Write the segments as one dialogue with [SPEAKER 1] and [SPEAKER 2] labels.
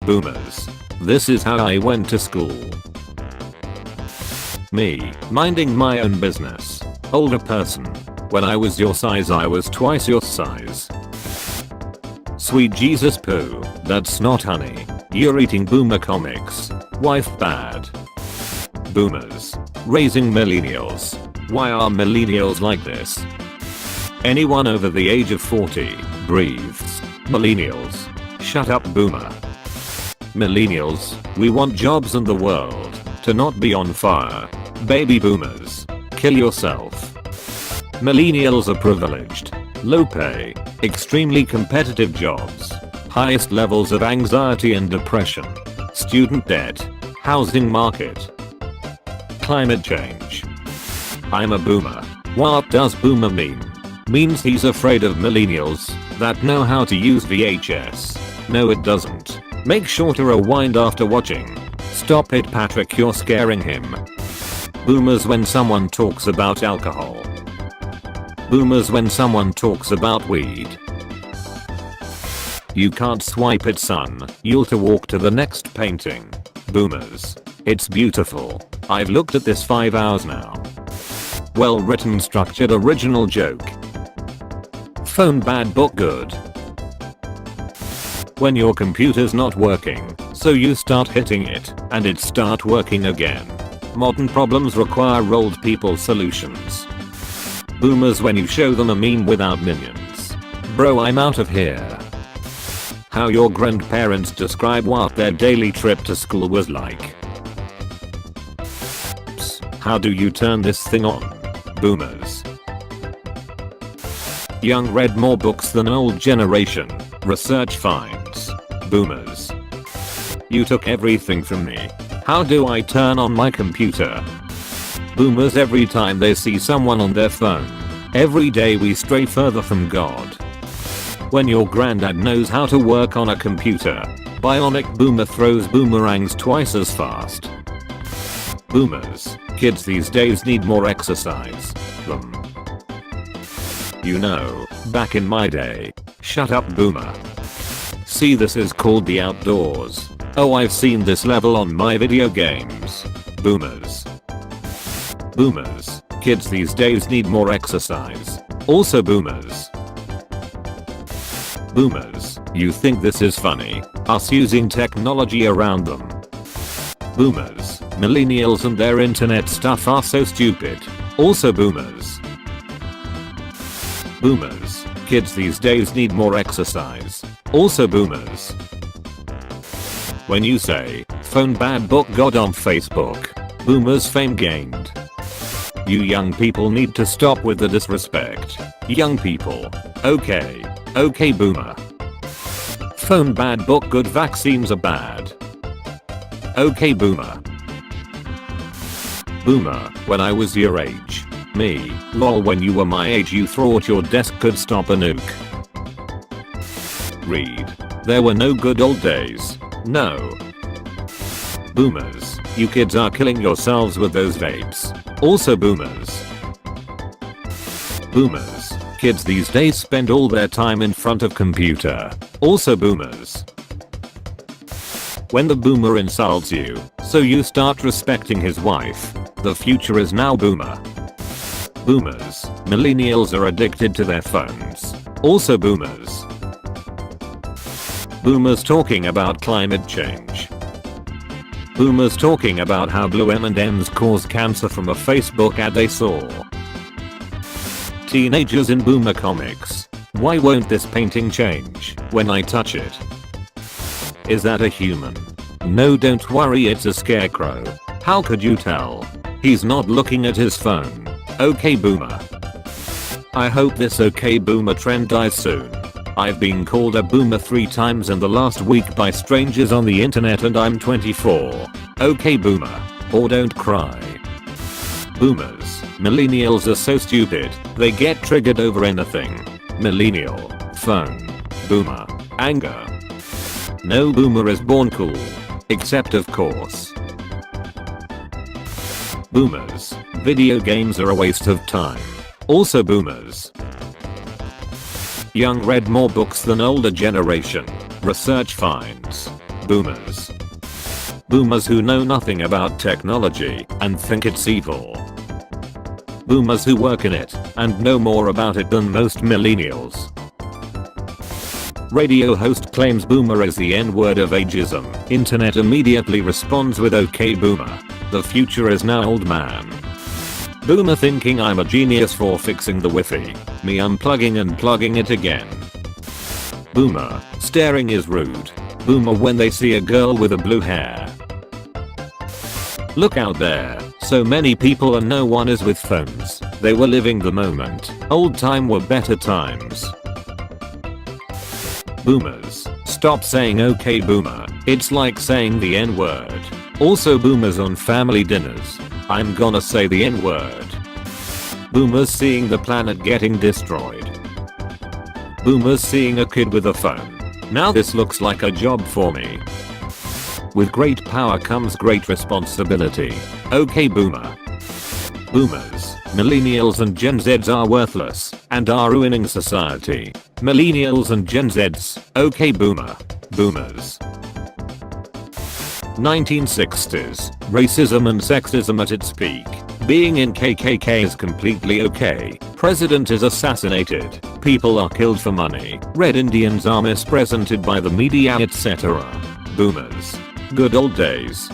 [SPEAKER 1] Boomers. This is how I went to school. Me, minding my own business. Older person. When I was your size I was twice your size. Sweet Jesus poo, that's not honey. You're eating boomer comics. Wife bad. Boomers. Raising millennials. Why are millennials like this? Anyone over the age of 40 breathes. Millennials. Shut up boomer. Millennials, we want jobs and the world to not be on fire. Baby boomers. Kill yourself. Millennials are privileged. Low pay. Extremely competitive jobs. Highest levels of anxiety and depression. Student debt. Housing market. Climate change. I'm a boomer. What does boomer mean? Means he's afraid of millennials that know how to use VHS. No it doesn't. Make sure to rewind after watching. Stop it Patrick, you're scaring him. Boomers when someone talks about alcohol. Boomers when someone talks about weed. You can't swipe it son, you'll to walk to the next painting. Boomers. It's beautiful. I've looked at this 5 hours now. Well written, structured, original joke. Phone bad, book good. When your computer's not working, so you start hitting it, and it start working again. Modern problems require old people solutions. Boomers when you show them a meme without minions. Bro, I'm out of here. How your grandparents describe what their daily trip to school was like. How do you turn this thing on? Boomers. Young read more books than old generation. Research finds. Boomers. You took everything from me. How do I turn on my computer? Boomers every time they see someone on their phone. Every day we stray further from God. When your granddad knows how to work on a computer. Bionic boomer throws boomerangs twice as fast. Boomers. Kids these days need more exercise. Them. You know, back in my day. Shut up boomer. See, this is called the outdoors. Oh, I've seen this level on my video games. Boomers. Boomers. Kids these days need more exercise. Also boomers. Boomers. You think this is funny? Us using technology around them. Boomers. Millennials and their internet stuff are so stupid. Also boomers. Boomers. Kids these days need more exercise. Also boomers. When you say, phone bad, book God on Facebook. Boomers fame gained. You young people need to stop with the disrespect. Young people. Okay. Okay boomer. Phone bad, book good, vaccines are bad. Okay boomer. Boomer, when I was your age. Me, lol, when you were my age you thought your desk could stop a nuke. Read. There were no good old days. No. Boomers, you kids are killing yourselves with those vapes. Also boomers. Boomers, kids these days spend all their time in front of computer. Also boomers. When the boomer insults you, so you start respecting his wife. The future is now boomer. Boomers, millennials are addicted to their phones. Also boomers. Boomers talking about climate change. Boomers talking about how blue M&Ms cause cancer from a Facebook ad they saw. Teenagers in boomer comics. Why won't this painting change when I touch it? Is that a human? No, don't worry, it's a scarecrow. How could you tell? He's not looking at his phone. Okay boomer. I hope this okay boomer trend dies soon. I've been called a boomer 3 times in the last week by strangers on the internet and I'm 24. Okay boomer. Or don't cry. Boomers. Millennials are so stupid, they get triggered over anything. Millennial. Phone. Boomer. Anger. No boomer is born cool. Except of course. Boomers. Video games are a waste of time. Also boomers. Young read more books than older generation. Research finds. Boomers. Boomers who know nothing about technology and think it's evil. Boomers who work in it and know more about it than most millennials. Radio host claims boomer is the N-word of ageism. Internet immediately responds with okay boomer. The future is now old man. Boomer thinking I'm a genius for fixing the Wi-Fi. Me unplugging and plugging it again. Boomer, staring is rude. Boomer when they see a girl with a blue hair. Look out there, so many people and no one is with phones. They were living the moment. Old time were better times. Boomers, stop saying okay boomer. It's like saying the N-word. Also boomers on family dinners. I'm gonna say the N-word. Boomers seeing the planet getting destroyed. Boomers seeing a kid with a phone. Now this looks like a job for me. With great power comes great responsibility. Okay boomer. Boomers, millennials and Gen Zs are worthless and are ruining society. Millennials and Gen Zs, okay boomer. Boomers. 1960s, racism and sexism at its peak. Being in KKK is completely okay. President is assassinated. People are killed for money. Red Indians are misrepresented by the media, etc. Boomers. Good old days.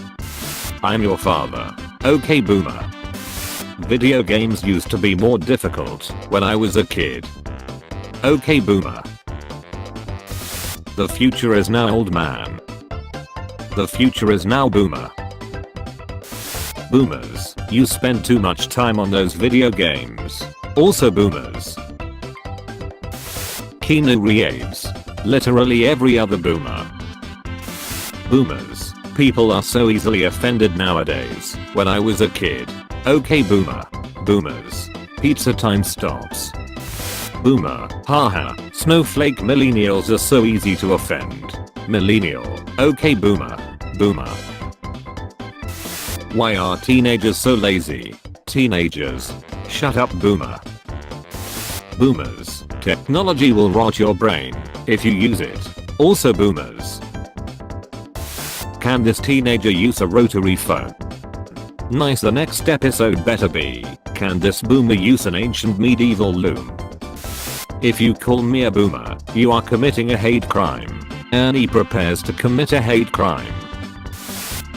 [SPEAKER 1] I'm your father. Okay boomer. Video games used to be more difficult when I was a kid. Okay boomer. The future is now old man. The future is now boomer. Boomers, you spend too much time on those video games. Also boomers. Keanu Reeves. Literally every other boomer. Boomers, people are so easily offended nowadays. When I was a kid. Okay boomer. Boomers. Pizza time stops. Boomer, haha, snowflake millennials are so easy to offend. Millennial, okay boomer. Boomer. Why are teenagers so lazy? Teenagers. Shut up boomer. Boomers, technology will rot your brain if you use it. Also boomers. Can this teenager use a rotary phone? Nice, the next episode better be, can this boomer use an ancient medieval loom? If you call me a boomer, you are committing a hate crime. Ernie prepares to commit a hate crime.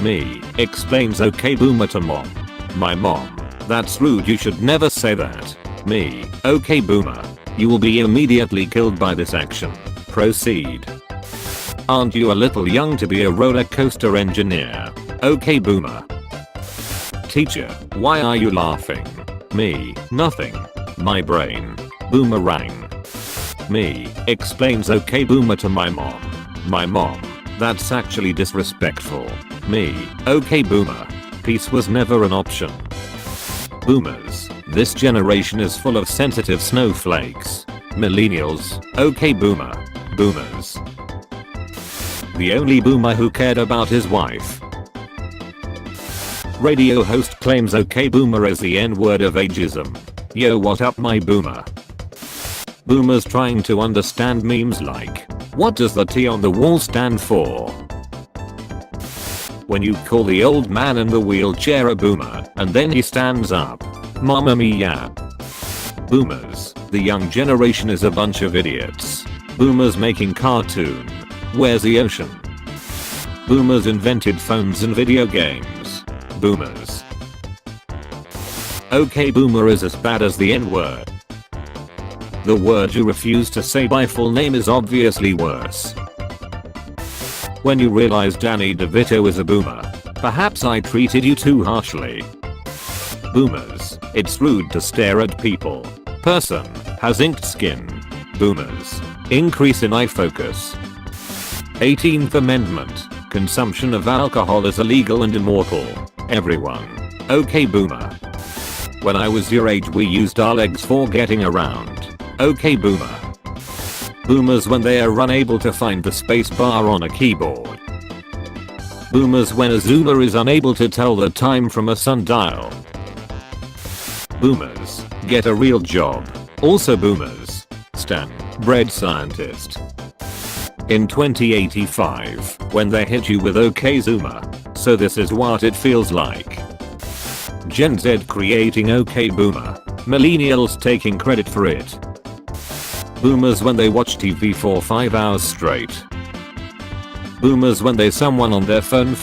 [SPEAKER 1] Me, explains okay boomer to mom. My mom, that's rude, you should never say that. Me, okay boomer, you will be immediately killed by this action. Proceed. Aren't you a little young to be a roller coaster engineer? Okay boomer. Teacher, why are you laughing? Me, nothing. My brain. Boomerang. Me, explains okay boomer to my mom. My mom, that's actually disrespectful. Me, okay boomer. Peace was never an option. Boomers, this generation is full of sensitive snowflakes. Millennials, okay boomer. Boomers. The only boomer who cared about his wife. Radio host claims okay boomer is the N-word of ageism. Yo, what up my boomer? Boomers trying to understand memes like, what does the T on the wall stand for? When you call the old man in the wheelchair a boomer, and then he stands up. Mamma mia. Boomers, the young generation is a bunch of idiots. Boomers making cartoon. Where's the ocean? Boomers invented phones and video games. Boomers. Okay boomer is as bad as the N-word. The word you refuse to say by full name is obviously worse. When you realize Danny DeVito is a boomer. Perhaps I treated you too harshly. Boomers, it's rude to stare at people. Person, has inked skin. Boomers, increase in eye focus. 18th Amendment, consumption of alcohol is illegal and immortal. Everyone, okay boomer. When I was your age we used our legs for getting around. Okay boomer. Boomers when they are unable to find the space bar on a keyboard. Boomers when a Zoomer is unable to tell the time from a sundial. Boomers, get a real job. Also boomers, Stan, bread scientist. In 2085, when they hit you with OK Zoomer. So this is what it feels like. Gen Z creating OK Boomer. Millennials taking credit for it. Boomers when they watch TV for 5 hours straight. Boomers when they someone on their phone for